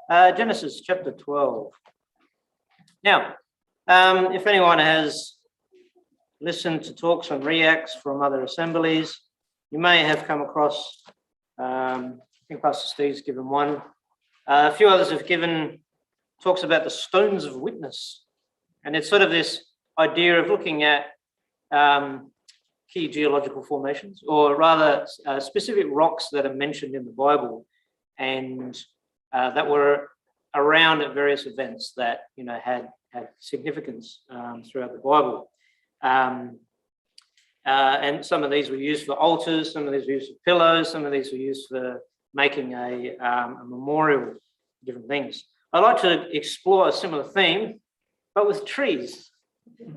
Genesis chapter 12. Now, if anyone has listened to talks and reacts from other assemblies, you may have come across, I think Pastor Steve's given one. A few others have given talks about the stones of witness. And it's sort of this idea of looking at key geological formations, or rather specific rocks that are mentioned in the Bible and that were around at various events that had significance throughout the Bible. And some of these were used for altars, some of these were used for pillows, some of these were used for making a memorial, different things. I'd like to explore a similar theme, but with trees.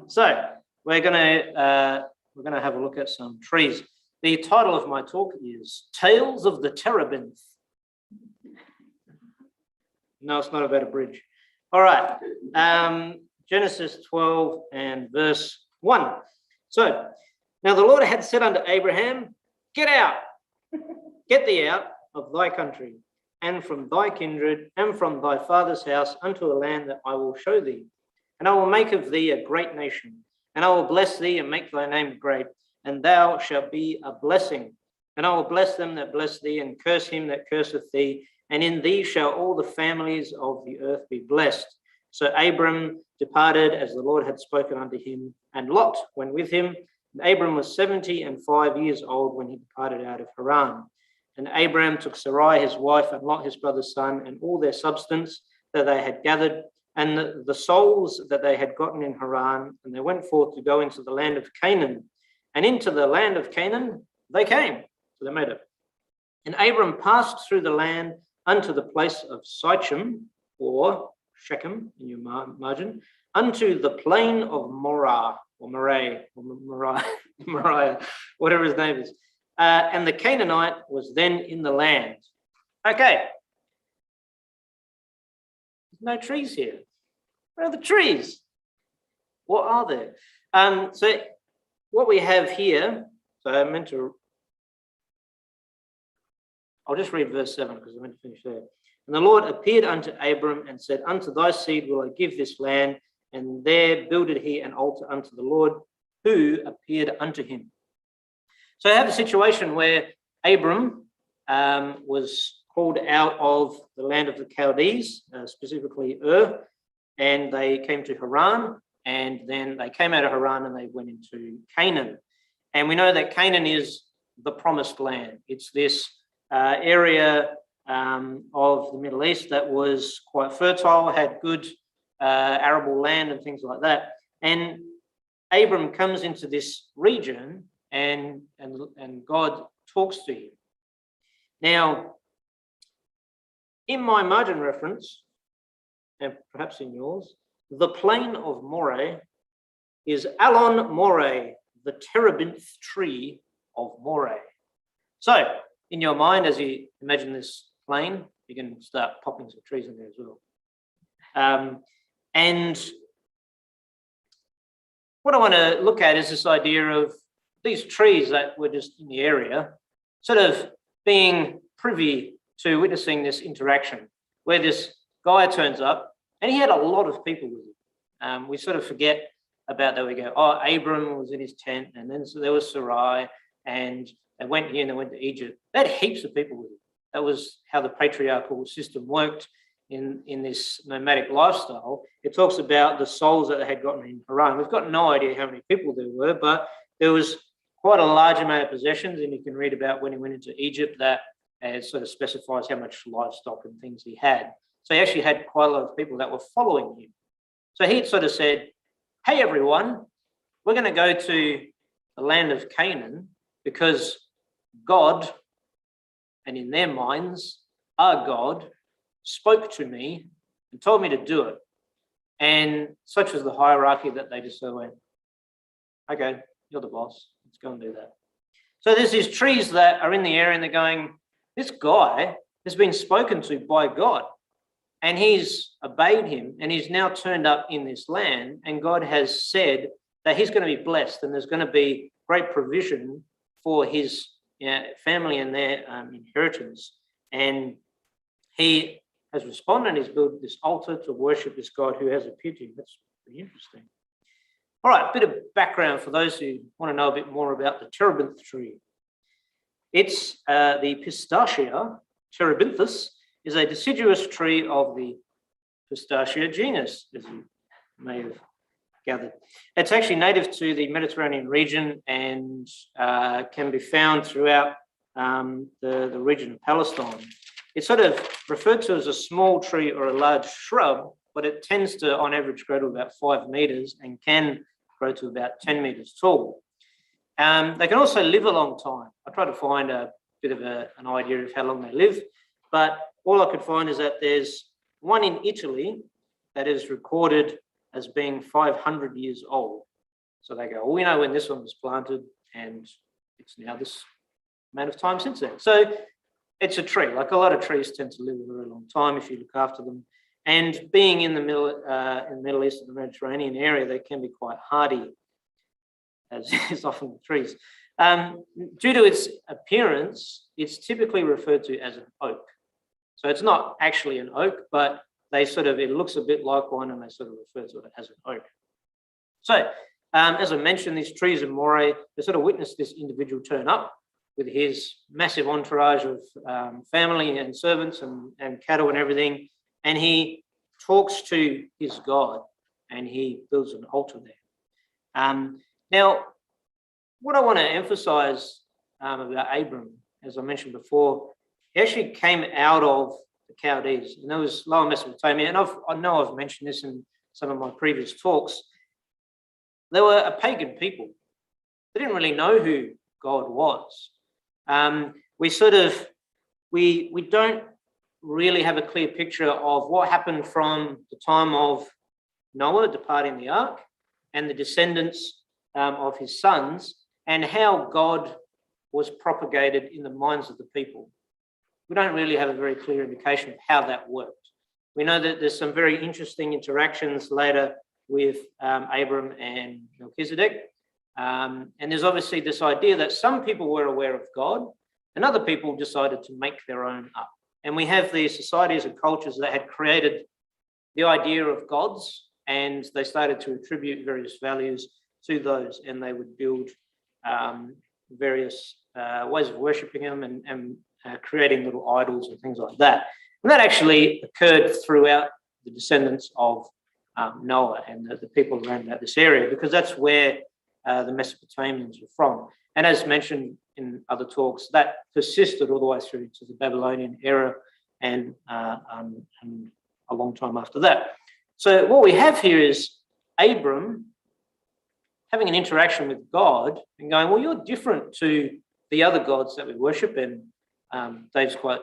So we're going to have a look at some trees. The title of my talk is Tales of the Terebinth. No, it's not about a bridge. All right. Genesis 12 and verse 1. So, now the Lord had said unto Abraham, get thee out of thy country, and from thy kindred, and from thy father's house, unto a land that I will show thee. And I will make of thee a great nation, and I will bless thee and make thy name great, and thou shalt be a blessing. And I will bless them that bless thee, and curse him that curseth thee, and in thee shall all the families of the earth be blessed. So Abram departed as the Lord had spoken unto him, and Lot went with him. And Abram was 75 years old when he departed out of Haran. And Abram took Sarai his wife, and Lot his brother's son, and all their substance that they had gathered, and the souls that they had gotten in Haran, and they went forth to go into the land of Canaan. And into the land of Canaan they came. So they made it. And Abram passed through the land unto the place of Sichem, or Shechem in your margin, unto the plain of Moriah, or Moriah, whatever his name is. And the Canaanite was then in the land. Okay. There's no trees here. Where are the trees? What are there? So what we have here, I'll just read verse 7 because I meant to finish there. And the Lord appeared unto Abram and said, unto thy seed will I give this land. And there builded he an altar unto the Lord, who appeared unto him. So I have a situation where Abram was called out of the land of the Chaldees, specifically Ur, and they came to Haran, and then they came out of Haran and they went into Canaan. And we know that Canaan is the promised land. It's this area of the Middle East that was quite fertile, had good arable land and things like that. And Abram comes into this region and God talks to him. Now, in my margin reference, and perhaps in yours, the plain of Moreh is Alon Moreh, the terebinth tree of Moreh. So, in your mind, as you imagine this plain, you can start popping some trees in there as well. And what I want to look at is this idea of these trees that were just in the area, sort of being privy to witnessing this interaction, where this guy turns up, and he had a lot of people with him. We sort of forget about that. We go, oh, Abram was in his tent, and then so there was Sarai, and they went here and they went to Egypt. They had heaps of people with him. That was how the patriarchal system worked in this nomadic lifestyle. It talks about the souls that they had gotten in Haran. We've got no idea how many people there were, but there was quite a large amount of possessions, and you can read about when he went into Egypt that sort of specifies how much livestock and things he had. So he actually had quite a lot of people that were following him. So he sort of said, hey, everyone, we're going to go to the land of Canaan because God, and in their minds, our God, spoke to me and told me to do it. And such was the hierarchy that they just sort of went, okay, you're the boss, let's go and do that. So there's these trees that are in the area and they're going, this guy has been spoken to by God and he's obeyed him and he's now turned up in this land, and God has said that he's going to be blessed and there's going to be great provision for his family and their inheritance. And he has responded. He's built this altar to worship this God who has appeared to him. That's pretty interesting. All right, a bit of background for those who want to know a bit more about the terebinth tree. It's the Pistachia terebinthus is a deciduous tree of the Pistachia genus, as you may have gathered. It's actually native to the Mediterranean region and can be found throughout the region of Palestine. It's sort of referred to as a small tree or a large shrub, but it tends to, on average, grow to about 5 meters and can grow to about 10 meters tall. They can also live a long time. I tried to find a bit of an idea of how long they live, but all I could find is that there's one in Italy that is recorded as being 500 years old. So they go, well, we know when this one was planted, and it's now this amount of time since then. So it's a tree. Like a lot of trees tend to live a very long time if you look after them. And being in the Middle East and the Mediterranean area, they can be quite hardy, as is often with trees. Due to its appearance, it's typically referred to as an oak. So it's not actually an oak, but it looks a bit like one, and they sort of refer to it as an oak. So, as I mentioned, these trees in Moray, they sort of witnessed this individual turn up with his massive entourage of family and servants and cattle and everything, and he talks to his God, and he builds an altar there. Now, what I want to emphasize about Abram, as I mentioned before, he actually came out of the Chaldees, and there was Lower Mesopotamia, and I know I've mentioned this in some of my previous talks. They were a pagan people. They didn't really know who God was. We don't really have a clear picture of what happened from the time of Noah departing the ark and the descendants of his sons, and how God was propagated in the minds of the people. We don't really have a very clear indication of how that worked. We know that there's some very interesting interactions later with Abram and Melchizedek. And there's obviously this idea that some people were aware of God and other people decided to make their own up. And we have these societies and cultures that had created the idea of gods, and they started to attribute various values to those, and they would build various ways of worshipping them and creating little idols and things like that. And that actually occurred throughout the descendants of Noah and the people around about this area, because that's where the Mesopotamians were from. And as mentioned in other talks, that persisted all the way through to the Babylonian era and a long time after that. So what we have here is Abram having an interaction with God and going, well, you're different to the other gods that we worship. And Dave's quite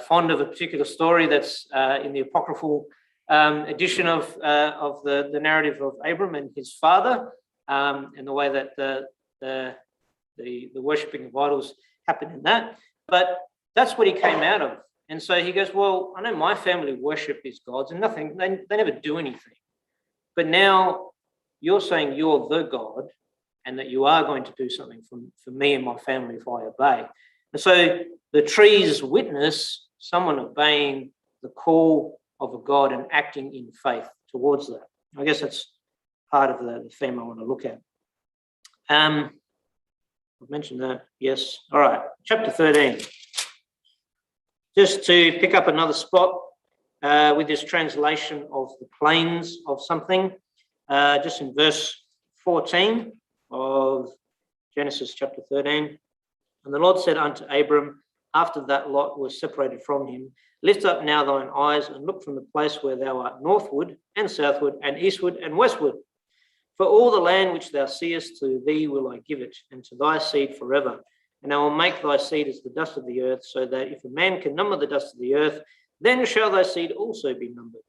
fond of a particular story that's in the apocryphal edition of the narrative of Abram and his father, and the way that the worshipping of idols happened in that. But that's what he came out of. And so he goes, well, I know my family worship these gods and nothing, they never do anything. But now you're saying you're the God and that you are going to do something for me and my family if I obey. And so the trees witness someone obeying the call of a God and acting in faith towards that. I guess that's part of the theme I want to look at. I've mentioned that, yes. All right, chapter 13. Just to pick up another spot with this translation of the plains of something, just in verse 14 of Genesis chapter 13. And the Lord said unto Abram, after that Lot was separated from him, lift up now thine eyes and look from the place where thou art northward and southward and eastward and westward. For all the land which thou seest, to thee will I give it, and to thy seed forever. And I will make thy seed as the dust of the earth, so that if a man can number the dust of the earth, then shall thy seed also be numbered.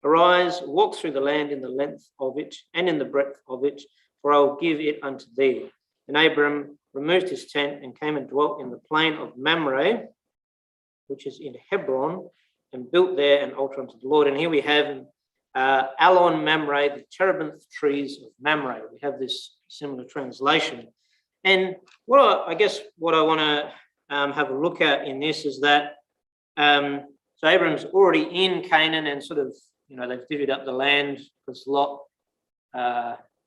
Arise, walk through the land in the length of it and in the breadth of it, for I will give it unto thee. And Abram removed his tent and came and dwelt in the plain of Mamre, which is in Hebron, and built there an altar unto the Lord. And here we have Alon Mamre, the terebinth trees of Mamre. We have this similar translation. And what I want to have a look at in this is that, so So Abram's already in Canaan and sort of, they've divvied up the land because Lot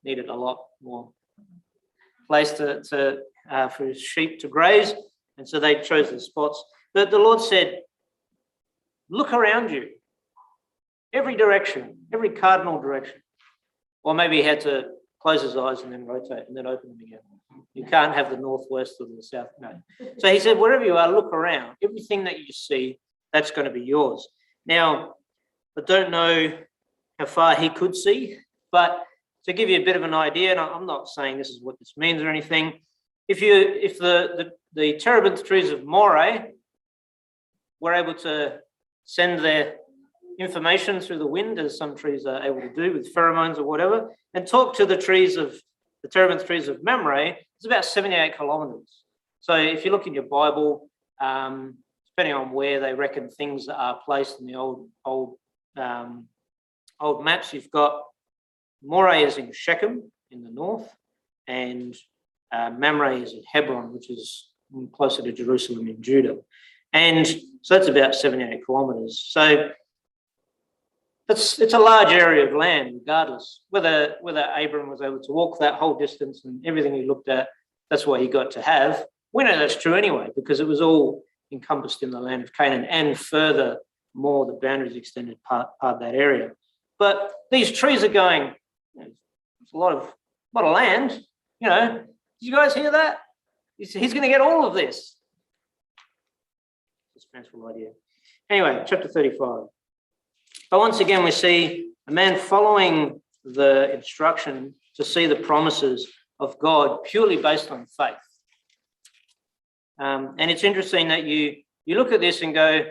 needed a lot more place for his sheep to graze. And so they chose the spots. But the Lord said, look around you, every direction, every cardinal direction. Or maybe he had to close his eyes and then rotate and then open them again. You can't have the northwest or the south. No. So he said, wherever you are, look around. Everything that you see, that's going to be yours. Now, I don't know how far he could see, but to give you a bit of an idea, and I'm not saying this is what this means or anything, if the Terebinth trees of Moray were able to send their information through the wind, as some trees are able to do with pheromones or whatever, and talk to the Terebinth trees of Mamre, it's about 78 kilometres. So if you look in your Bible, depending on where they reckon things are placed in the old maps, you've got Moray is in Shechem in the north, and Mamre is in Hebron, which is closer to Jerusalem in Judah. And so that's about 78 kilometres. So it's a large area of land, regardless. Whether Abram was able to walk that whole distance and everything he looked at, that's what he got to have. We know that's true anyway, because it was all encompassed in the land of Canaan, and furthermore, the boundaries extended part of that area. But these trees are going, it's a lot of land. Did you guys hear that? He's going to get all of this. Suspenseful idea. Anyway, chapter 35. But once again, we see a man following the instruction to see the promises of God purely based on faith. And it's interesting that you look at this and go,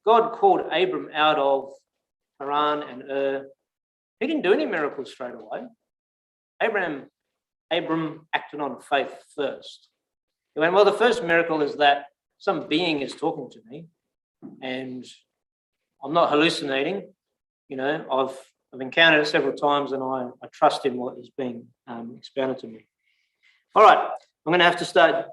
God called Abram out of Haran and Ur. He didn't do any miracles straight away. Abram acted on faith first. He went, well, the first miracle is that some being is talking to me, and I'm not hallucinating. I've encountered it several times, and I trust in what is being expounded to me. All right, I'm going to have to start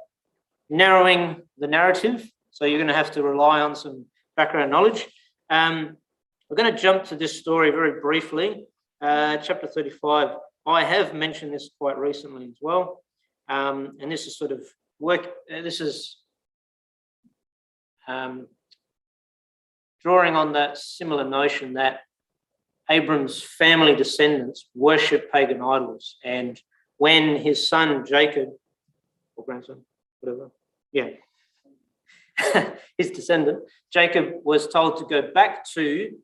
narrowing the narrative, so you're going to have to rely on some background knowledge. We're going to jump to this story very briefly, chapter 35. I have mentioned this quite recently as well, and this is sort of drawing on that similar notion that Abram's family descendants worship pagan idols, and when his son Jacob, or grandson, whatever, his descendant Jacob was told to go back to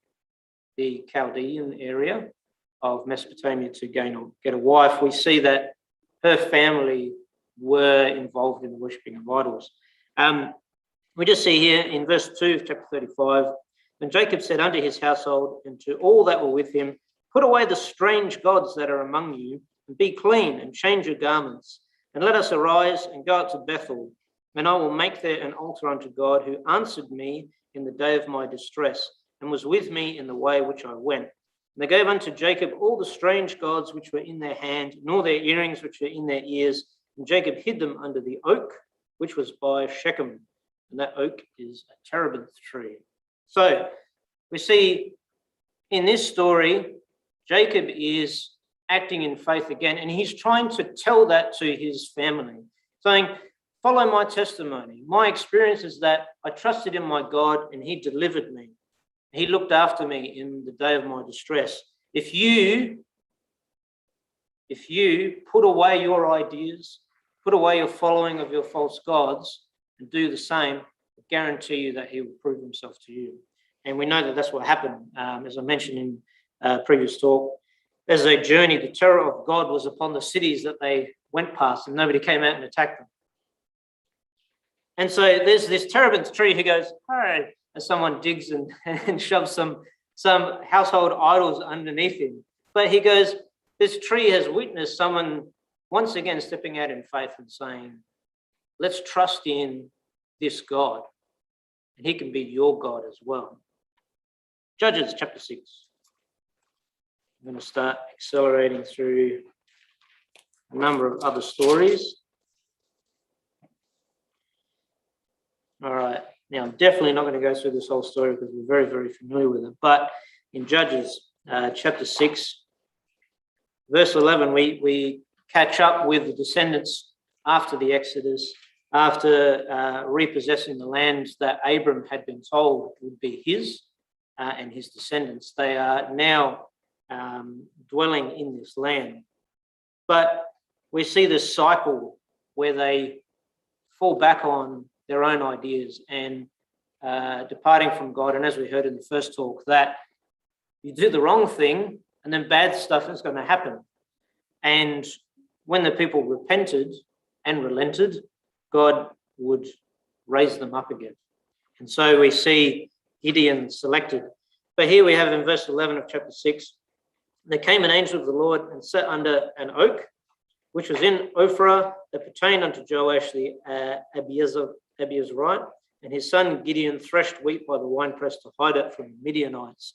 the Chaldean area of Mesopotamia to get a wife, we see that her family were involved in the worshipping of idols. We just see here in verse 2 of chapter 35, then Jacob said unto his household and to all that were with him, put away the strange gods that are among you, and be clean, and change your garments, and let us arise and go up to Bethel, and I will make there an altar unto God, who answered me in the day of my distress, and was with me in the way which I went. And they gave unto Jacob all the strange gods which were in their hand, and all their earrings which were in their ears, and Jacob hid them under the oak which was by Shechem, and that oak is a terebinth tree. So we see in this story, Jacob is acting in faith again, and he's trying to tell that to his family, saying, follow my testimony. My experience is that I trusted in my God and he delivered me. He looked after me in the day of my distress. If you put away your ideas, put away your following of your false gods and do the same, I guarantee you that he will prove himself to you. And we know that that's what happened. As I mentioned in previous talk, as they journeyed, the terror of God was upon the cities that they went past, and nobody came out and attacked them. And so there's this terebinth tree who goes, hey, as someone digs and shoves some household idols underneath him. But he goes, this tree has witnessed someone once again stepping out in faith and saying, let's trust in this God, and he can be your God as well. Judges chapter 6. I'm going to start accelerating through a number of other stories. All right. Now, I'm definitely not going to go through this whole story because we're very, very familiar with it. But in Judges chapter 6, verse 11, we catch up with the descendants after the Exodus, after repossessing the land that Abram had been told would be his and his descendants. They are now dwelling in this land. But we see this cycle where they fall back on their own ideas and departing from God. And as we heard in the first talk, that you do the wrong thing and then bad stuff is going to happen. And when the people repented and relented, God would raise them up again. And so we see Gideon selected. But here we have in verse 11 of chapter 6, there came an angel of the Lord and sat under an oak, which was in Ophrah, that pertained unto Joash the Abiezrite, and his son Gideon threshed wheat by the winepress to hide it from the Midianites.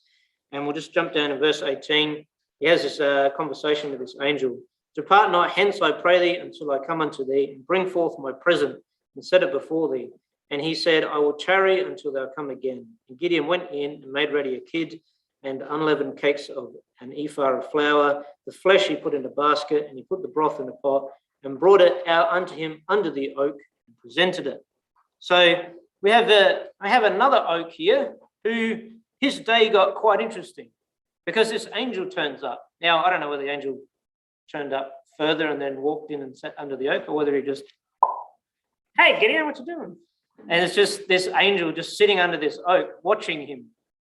And we'll just jump down to verse 18. He has this conversation with this angel. Depart not hence, I pray thee, until I come unto thee, and bring forth my present, and set it before thee. And he said, I will tarry until thou come again. And Gideon went in and made ready a kid and unleavened cakes of an ephah of flour. The flesh he put in a basket, and he put the broth in a pot, and brought it out unto him under the oak, and presented it. So I have another oak here who his day got quite interesting because this angel turns up. Now, I don't know whether the angel turned up further and then walked in and sat under the oak, or whether he just, hey, Gideon, what you doing? And it's just this angel just sitting under this oak watching him.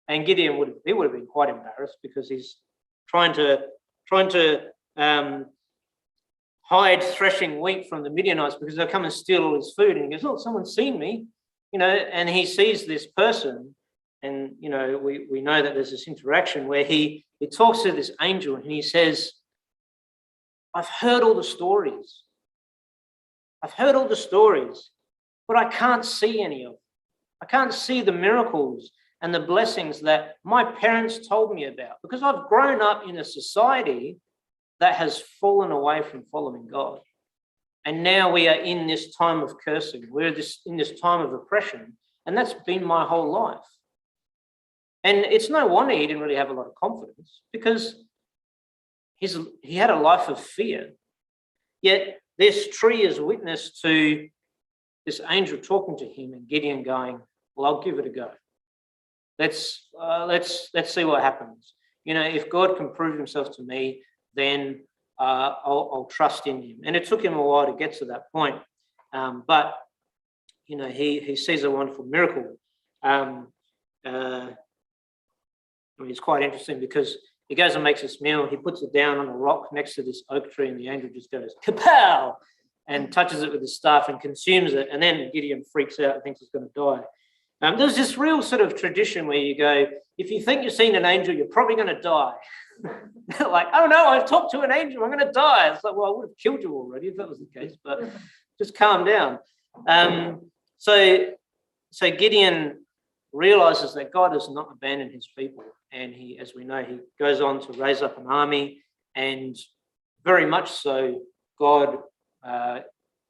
And Gideon would have been quite embarrassed because he's trying to hide threshing wheat from the Midianites because they'll come and steal all his food. And he goes, oh, someone's seen me, and he sees this person. And, we know that there's this interaction where he talks to this angel and he says, I've heard all the stories. But I can't see any of them. I can't see the miracles and the blessings that my parents told me about because I've grown up in a society that has fallen away from following God. And now we are in this time of cursing. We're in this time of oppression. And that's been my whole life. And it's no wonder he didn't really have a lot of confidence because he had a life of fear. Yet this tree is witness to this angel talking to him and Gideon going, well, I'll give it a go. Let's see what happens. If God can prove himself to me, then I'll trust in him. And it took him a while to get to that point. But he sees a wonderful miracle. It's quite interesting because he goes and makes this meal. He puts it down on a rock next to this oak tree, and the angel just goes, kapow, and touches it with his staff and consumes it. And then Gideon freaks out and thinks he's going to die. There's this real sort of tradition where you go, if you think you've seen an angel, you're probably going to die. Like, oh no, I've talked to an angel, I'm going to die. It's like, well, I would have killed you already if that was the case, but just calm down. So Gideon realizes that God has not abandoned his people. And he, as we know, he goes on to raise up an army, and very much so, God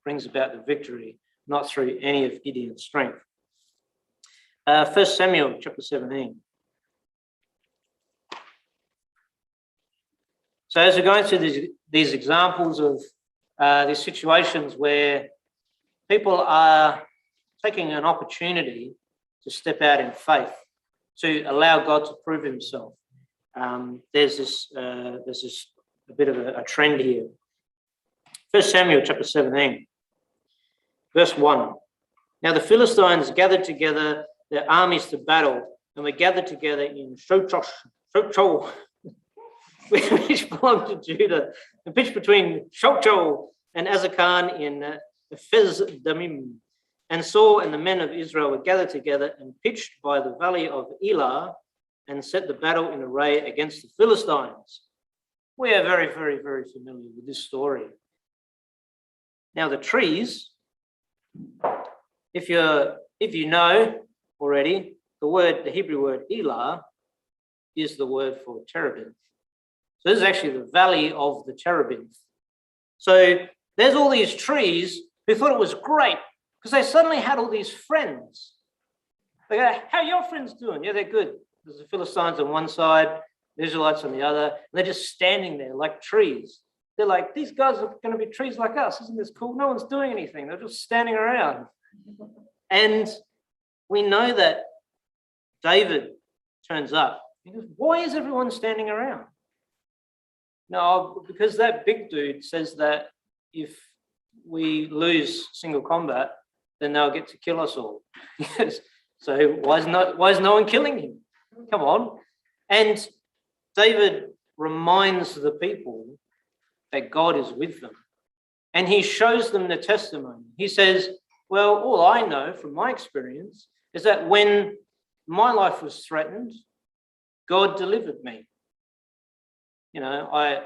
brings about the victory, not through any of Gideon's strength. 1 Samuel chapter 17. So as we're going through these examples of these situations where people are taking an opportunity to step out in faith, to allow God to prove himself, there's this a bit of a trend here. 1 Samuel chapter 17, verse 1. Now the Philistines gathered together their armies to battle, and were gathered together in Shochoh, which belonged to Judah, and pitched between Shochoh and Azekah in Ephes-Dammim. And Saul and the men of Israel were gathered together and pitched by the valley of Elah, and set the battle in array against the Philistines. We are very, very, very familiar with this story. Now the trees, if you know already, the Hebrew word Elah is the word for Terebinth. So this is actually the valley of the Terebinth. So there's all these trees who thought it was great because they suddenly had all these friends. They go, how are your friends doing? Yeah, they're good. There's the Philistines on one side, the Israelites on the other, and they're just standing there like trees. They're like, these guys are going to be trees like us. Isn't this cool? No one's doing anything. They're just standing around. And we know that David turns up. He goes, why is everyone standing around? No, because that big dude says that if we lose single combat, then they'll get to kill us all. So why is no one killing him? Come on. And David reminds the people that God is with them. And he shows them the testimony. He says, well, all I know from my experience is that when my life was threatened, God delivered me. You know, I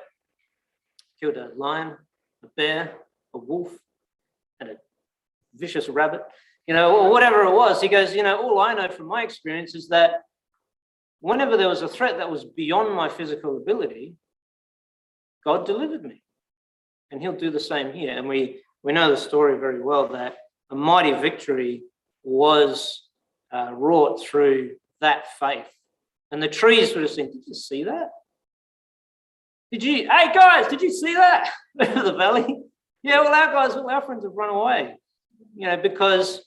killed a lion, a bear, a wolf, and a vicious rabbit, or whatever it was. He goes, all I know from my experience is that whenever there was a threat that was beyond my physical ability, God delivered me. And he'll do the same here. And we know the story very well, that a mighty victory was wrought through that faith. And the trees would have said, did you see that? Hey guys, did you see that? The valley? Yeah, well, our friends have run away, because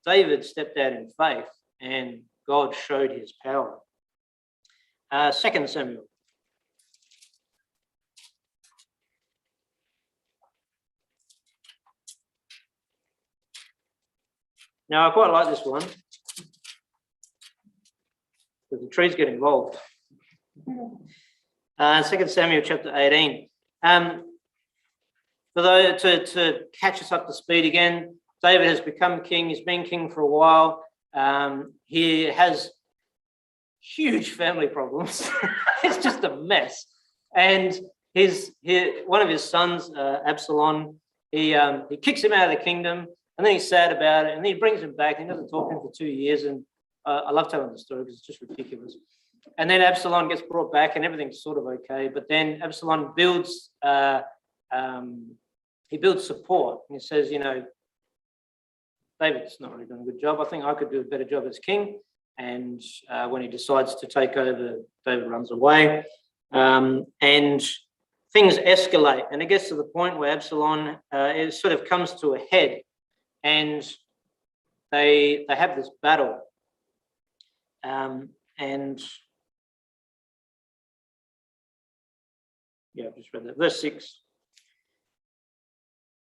David stepped out in faith and God showed his power. 2 Samuel. Now, I quite like this one because the trees get involved. 2 Samuel chapter 18. To catch us up to speed again, David has become king. He's been king for a while. He has huge family problems. It's just a mess. And one of his sons, Absalom, he kicks him out of the kingdom, and then he's sad about it, and then he brings him back, and he doesn't talk to him for 2 years. And I love telling the story because it's just ridiculous. And then Absalom gets brought back, and everything's sort of okay. But then Absalom builds support. And he says, David's not really doing a good job. I think I could do a better job as king. And when he decides to take over, David runs away. And things escalate. And it gets to the point where Absalom, it sort of comes to a head. And they have this battle. I've just read that. Verse 6.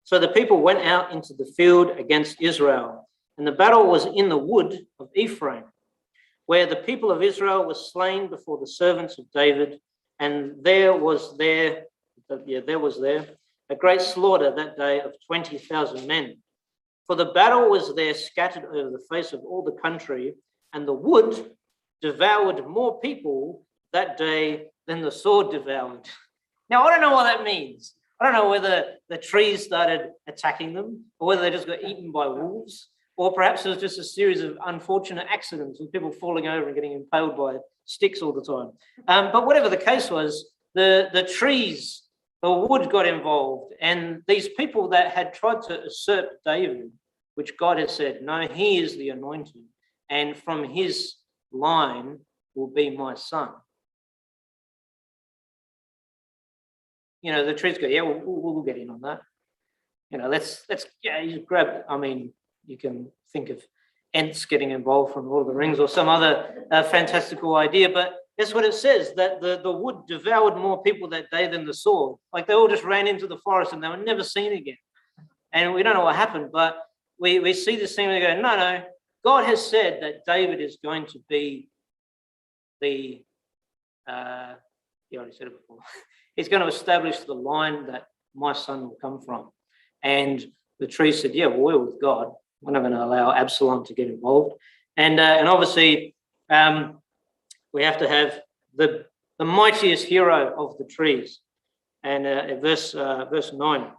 So the people went out into the field against Israel, and the battle was in the wood of Ephraim, where the people of Israel were slain before the servants of David, and there was a great slaughter that day of 20,000 men. For the battle was there scattered over the face of all the country, and the wood devoured more people that day than the sword devoured. Now, I don't know what that means. I don't know whether the trees started attacking them or whether they just got eaten by wolves, or perhaps it was just a series of unfortunate accidents with people falling over and getting impaled by sticks all the time. But whatever the case was, the trees, the wood got involved, and these people that had tried to usurp David, which God had said, no, he is the anointed, and from his line will be my son. The trees go, yeah, we'll get in on that. Let's you grab. I mean, you can think of Ents getting involved from Lord of the Rings or some other fantastical idea, but that's what it says, that the wood devoured more people that day than the sword. Like they all just ran into the forest and they were never seen again. And we don't know what happened, but we see this thing and they go, no, God has said that David is going to be you already said it before. He's going to establish the line that my son will come from. And the tree said, yeah, well, we're with God. We're not going to allow Absalom to get involved. And obviously, we have to have the mightiest hero of the trees. And verse 9.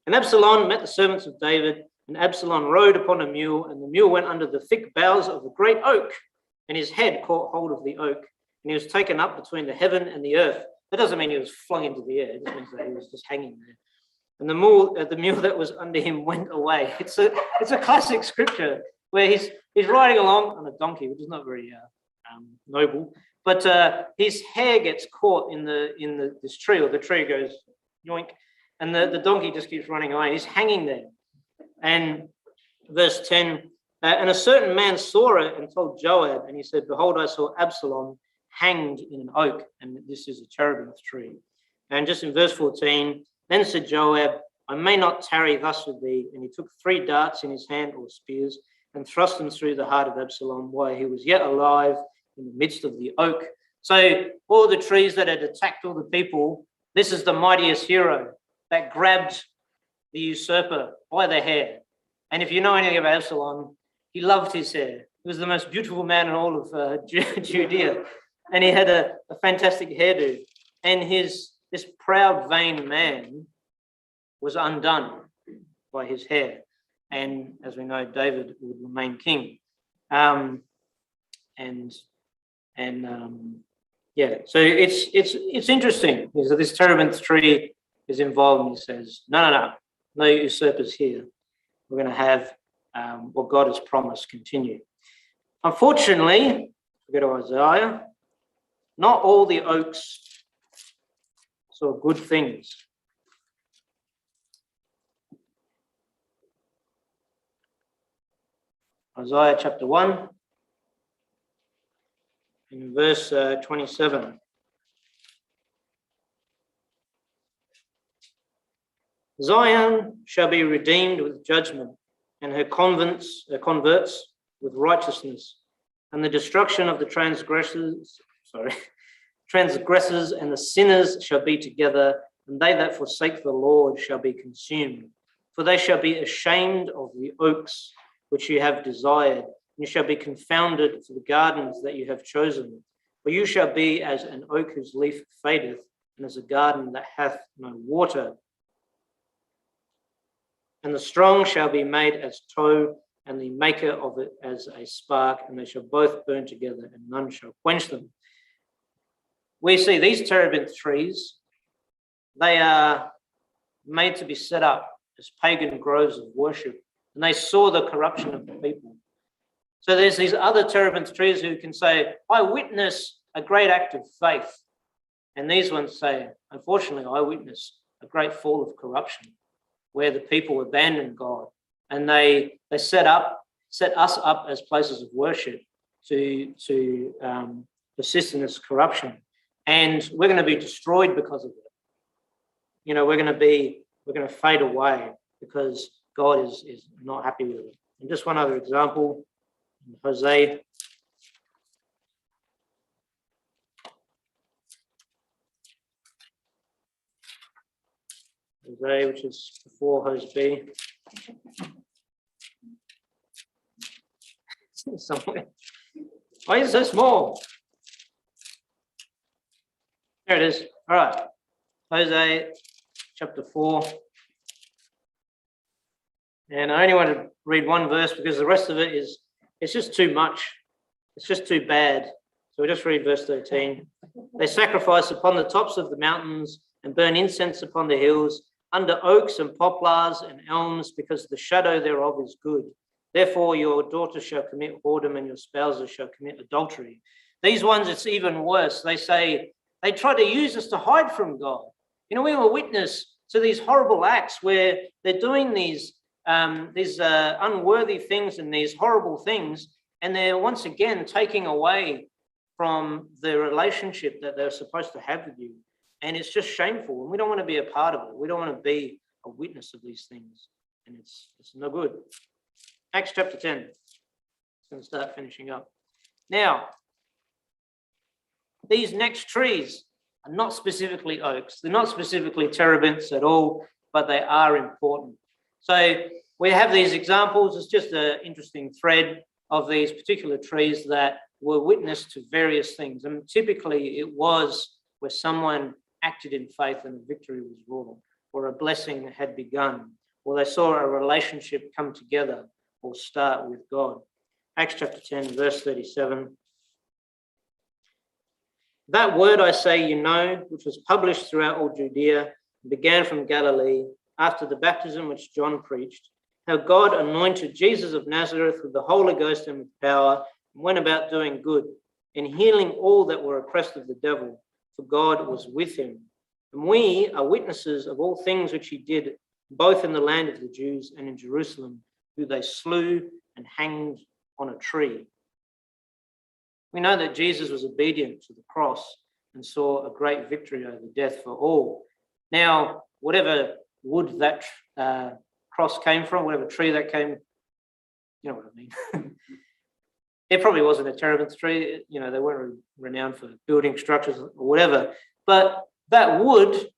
And Absalom met the servants of David, and Absalom rode upon a mule, and the mule went under the thick boughs of a great oak, and his head caught hold of the oak, and he was taken up between the heaven and the earth. That doesn't mean he was flung into the air. It just means that he was just hanging there. And the mule that was under him went away. It's a classic scripture. where he's riding along on a donkey, which is not very noble, but his hair gets caught in this tree, or the tree goes yoink, and the donkey just keeps running away. He's hanging there. And verse 10, and a certain man saw it and told Joab, and he said, behold, I saw Absalom hanged in an oak, and this is a terebinth tree. And just in verse 14, then said Joab, I may not tarry thus with thee. And he took 3 darts in his hand, or spears, and thrust them through the heart of Absalom while he was yet alive in the midst of the oak. So all the trees that had attacked all the people, this is the mightiest hero that grabbed the usurper by the hair. And if you know anything about Absalom, he loved his hair. He was the most beautiful man in all of Judea. And he had a fantastic hairdo. And this proud, vain man was undone by his hair. And as we know, David would remain king. So it's interesting. So this terebinth tree is involved, and he says, no usurpers here. We're going to have what God has promised continue. Unfortunately, we go to Isaiah, not all the oaks saw good things. Isaiah chapter 1, in verse 27. Zion shall be redeemed with judgment, and her converts with righteousness, and the destruction of the transgressors and the sinners shall be together, and they that forsake the Lord shall be consumed. For they shall be ashamed of the oaks which you have desired, and you shall be confounded for the gardens that you have chosen. For you shall be as an oak whose leaf fadeth, and as a garden that hath no water. And the strong shall be made as tow, and the maker of it as a spark, and they shall both burn together, and none shall quench them. We see these terebinth trees, they are made to be set up as pagan groves of worship, and they saw the corruption of the people. So there's these other terebinth trees who can say, I witness a great act of faith. And these ones say, unfortunately, I witness a great fall of corruption, where the people abandoned God, and they set us up as places of worship to persist in this corruption. And we're going to be destroyed because of it. You know, we're going to fade away because God is not happy with it. And just one other example, Hosea. Hosea, which is before Hosea. Somewhere. Why is it so small? There it is. All right. Hosea chapter 4. And I only want to read one verse because the rest of it it's just too much. It's just too bad. So we'll just read verse 13. They sacrifice upon the tops of the mountains and burn incense upon the hills, under oaks and poplars and elms, because the shadow thereof is good. Therefore your daughters shall commit whoredom, and your spouses shall commit adultery. These ones, it's even worse. They say, they try to use us to hide from God. You know, we were witness to these horrible acts where they're doing these unworthy things and these horrible things, and they're once again taking away from the relationship that they're supposed to have with you. And it's just shameful, and we don't want to be a part of it. We don't want to be a witness of these things, and it's no good. Acts chapter 10. It's going to start finishing up. Now, these next trees are not specifically oaks. They're not specifically terebinths at all, but they are important. So we have these examples. It's just an interesting thread of these particular trees that were witness to various things. And typically it was where someone acted in faith and a victory was wrought, or a blessing had begun, or they saw a relationship come together or start with God. Acts chapter 10, verse 37. That word I say, you know, which was published throughout all Judea, began from Galilee after the baptism which John preached. how God anointed Jesus of Nazareth with the Holy Ghost and with power, and went about doing good, and healing all that were oppressed of the devil, for God was with him. And we are witnesses of all things which he did, both in the land of the Jews and in Jerusalem, who they slew and hanged on a tree. We know that Jesus was obedient to the cross and saw a great victory over death for all. Now, whatever wood that cross came from, whatever tree that came, you know what I mean. It probably wasn't a terebinth tree. You know, they weren't renowned for building structures or whatever. But that wood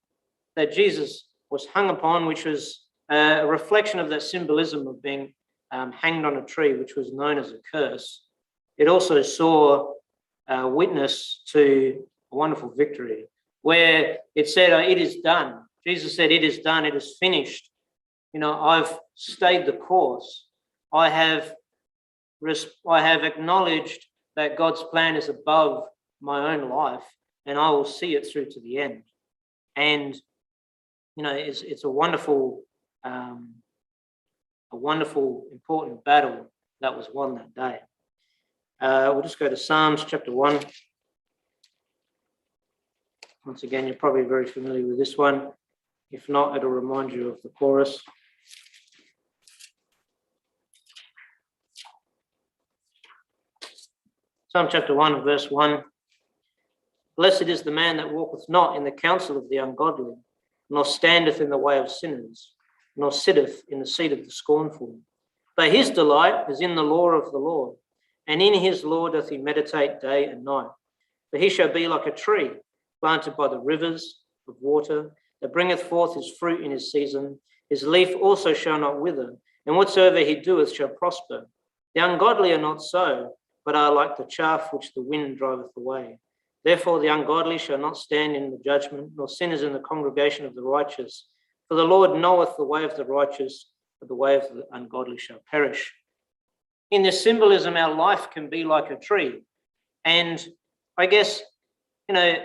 that Jesus was hung upon, which was a reflection of that symbolism of being hanged on a tree, which was known as a curse, it also saw witness to a wonderful victory, where it said, it is done. Jesus said, it is done, it is finished. You know, I've stayed the course. I have acknowledged that God's plan is above my own life, and I will see it through to the end. And, you know, it's a wonderful, important battle that was won that day. We'll just go to Psalms chapter 1. Once again, you're probably very familiar with this one. If not, it'll remind you of the chorus. Psalm chapter 1, verse 1. Blessed is the man that walketh not in the counsel of the ungodly, nor standeth in the way of sinners, nor sitteth in the seat of the scornful. But his delight is in the law of the Lord, and in his law doth he meditate day and night. For he shall be like a tree planted by the rivers of water, that bringeth forth his fruit in his season. His leaf also shall not wither, and whatsoever he doeth shall prosper. The ungodly are not so, but are like the chaff which the wind driveth away. Therefore the ungodly shall not stand in the judgment, nor sinners in the congregation of the righteous. For the Lord knoweth the way of the righteous, but the way of the ungodly shall perish. In this symbolism, our life can be like a tree. And I guess, you know,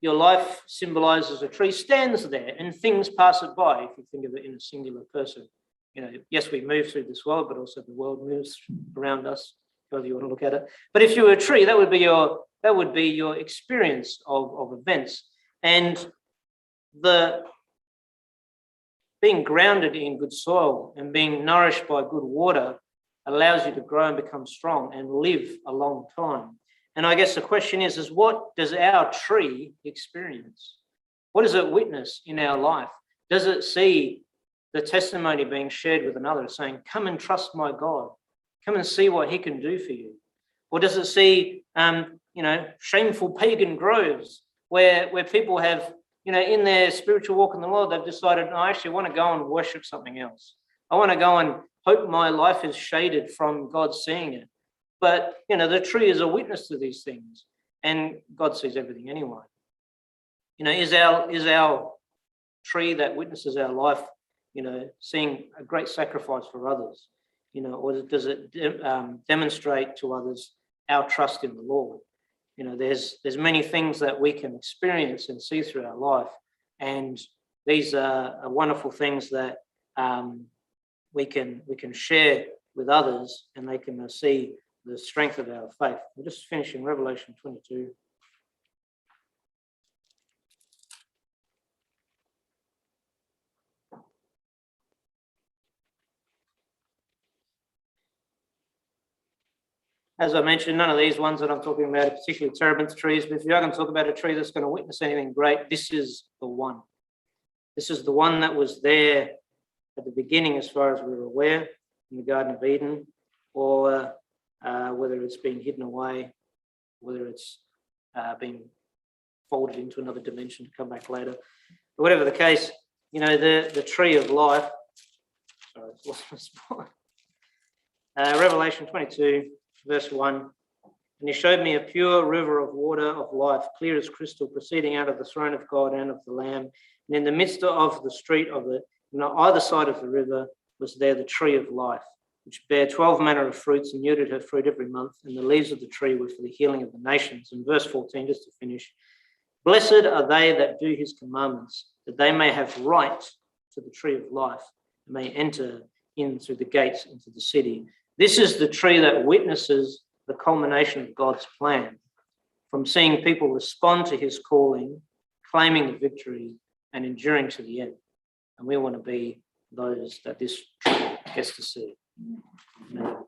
your life symbolizes a tree, stands there, and things pass it by, if you think of it in a singular person. You know, yes, we move through this world, but also the world moves around us, however you want to look at it. But if you were a tree, that would be your experience of events. And the being grounded in good soil and being nourished by good water allows you to grow and become strong and live a long time. And I guess the question is what does our tree experience? What does it witness in our life? Does it see the testimony being shared with another, saying, come and trust my God, come and see what he can do for you? Or does it see, shameful pagan groves where people have, in their spiritual walk in the Lord, they've decided, I actually want to go and worship something else. I want to go and hope my life is shaded from God seeing it. But, the tree is a witness to these things, and God sees everything anyway. Is our tree that witnesses our life, seeing a great sacrifice for others, or does it demonstrate to others our trust in the Lord? There's many things that we can experience and see through our life, and these are wonderful things that we can share with others, and they can see the strength of our faith. We'll just finish in Revelation 22. As I mentioned, none of these ones that I'm talking about are particularly terebinth trees, but if you're going to talk about a tree that's going to witness anything great, this is the one. This is the one that was there at the beginning, as far as we're aware, in the Garden of Eden, or whether it's been hidden away, whether it's been folded into another dimension to come back later. But whatever the case, the tree of life. Sorry, I've lost my spot. Revelation 22. Verse 1, and he showed me a pure river of water of life, clear as crystal, proceeding out of the throne of God and of the Lamb. And in the midst of the street of it, and on either side of the river, was there the tree of life, which bare 12 manner of fruits and yielded her fruit every month. And the leaves of the tree were for the healing of the nations. And verse 14, just to finish, blessed are they that do his commandments, that they may have right to the tree of life, and may enter in through the gates into the city. This is the tree that witnesses the culmination of God's plan, from seeing people respond to his calling, claiming the victory, and enduring to the end. And we want to be those that this tree gets to see. Amen.